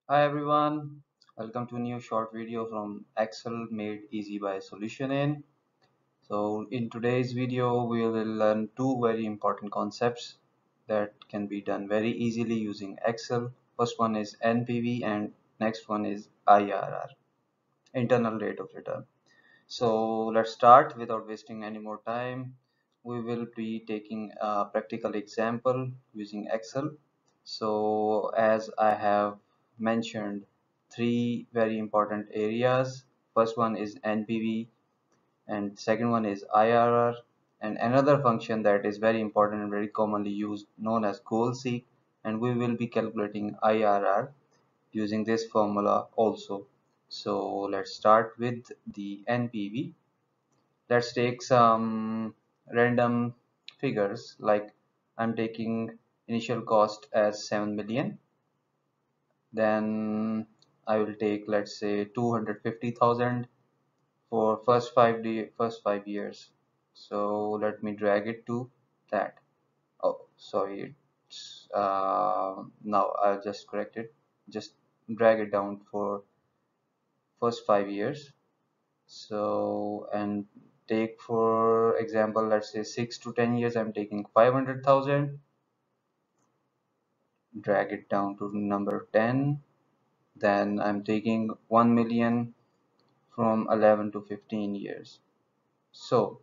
Hi everyone, welcome to a new short video from Excel made easy by Solution In. So in today's video we will learn two very important concepts that can be done very easily using Excel. First one is NPV and next one is IRR, internal rate of return. So let's start without wasting any more time. We will be taking a practical example using Excel. So as I have mentioned, three very important areas. First one is NPV and second one is IRR, and another function that is very important and very commonly used known as goal seek, and we will be calculating IRR using this formula also. So let's start with the NPV. Let's take some random figures, like I'm taking initial cost as 7 million, then I will take, let's say, 250,000 for first 5 years. So let me drag it to that. Oh, sorry, it's now I'll just correct it. Just drag it down for first 5 years. So, and take for example, let's say 6 to 10 years, I'm taking 500,000. Drag it down to number 10. Then I'm taking 1 million from 11 to 15 years. So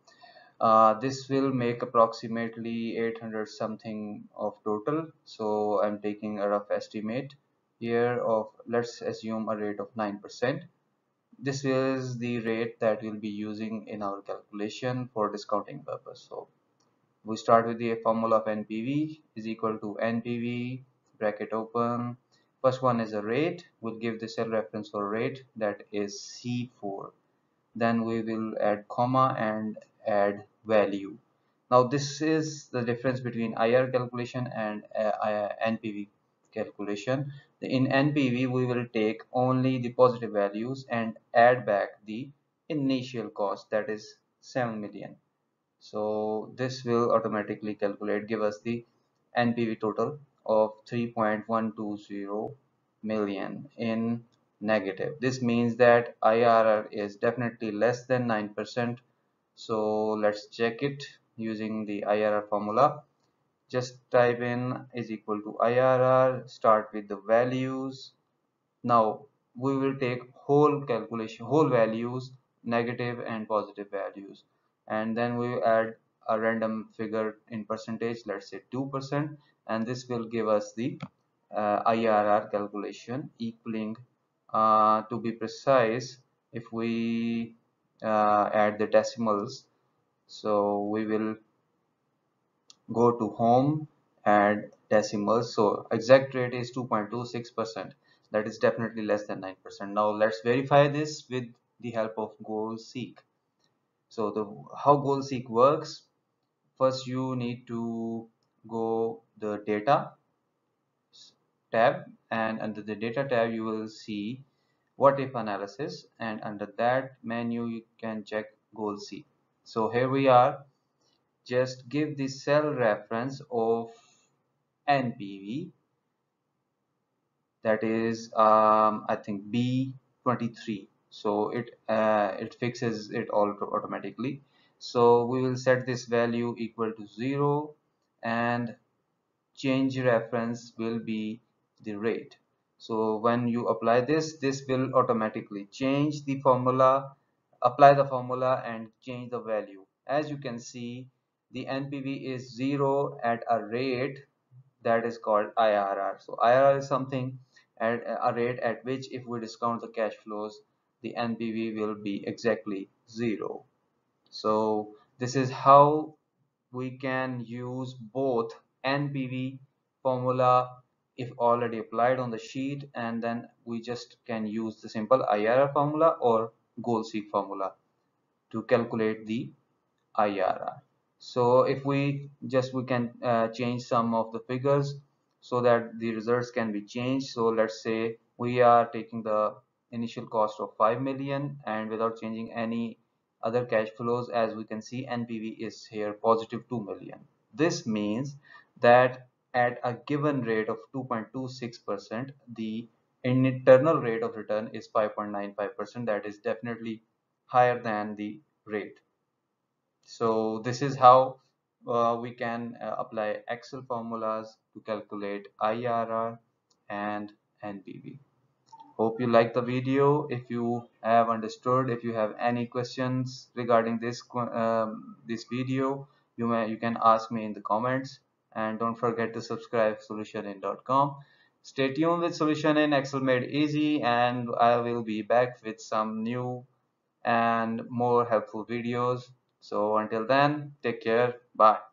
this will make approximately 800 something of total. So I'm taking a rough estimate here of, let's assume, a rate of 9%. This is the rate that we'll be using in our calculation for discounting purpose. So we start with the formula of NPV is equal to NPV bracket open. First one is a rate. We'll give the cell reference for rate, that is C4. Then we will add comma and add value. Now this is the difference between IR calculation and NPV calculation. In NPV we will take only the positive values and add back the initial cost, that is 7 million. So this will automatically give us the NPV total of 3.120 million in negative. This means that IRR is definitely less than 9%. So let's check it using the IRR formula. Just type in is equal to IRR, start with the values. Now we will take whole values, negative and positive values, and then we will add a random figure in percentage, let's say 2%, and this will give us the IRR calculation equaling, to be precise, if we add the decimals. So we will go to home, add decimals. So exact rate is 2.26%. That is definitely less than 9%. Now let's verify this with the help of goal seek. So how goal seek works: first you need to go the data tab, and under the data tab you will see what if analysis, and under that menu you can check goal seek. So here we are. Just give the cell reference of NPV, that is I think B23. So it fixes it all automatically. So we will set this value equal to 0, and change reference will be the rate. So when you apply this, this will automatically change the formula, apply the formula and change the value. As you can see, the NPV is 0 at a rate that is called IRR. So IRR is something at a rate at which, if we discount the cash flows, the NPV will be exactly 0. So this is how we can use both NPV formula if already applied on the sheet, and then we just can use the simple IRR formula or goal seek formula to calculate the IRR. So if we can change some of the figures so that the results can be changed. So let's say we are taking the initial cost of 5 million and without changing any other cash flows, as we can see NPV is here positive 2 million. This means that at a given rate of 2.26%, the internal rate of return is 5.95%. That is definitely higher than the rate. So this is how we can apply Excel formulas to calculate IRR and NPV. Hope you like the video. If you have understood, if you have any questions regarding this video, you can ask me in the comments, and don't forget to subscribe solutionin.com. Stay tuned with Solutionin, Excel made easy, and I will be back with some new and more helpful videos. So until then, take care. Bye.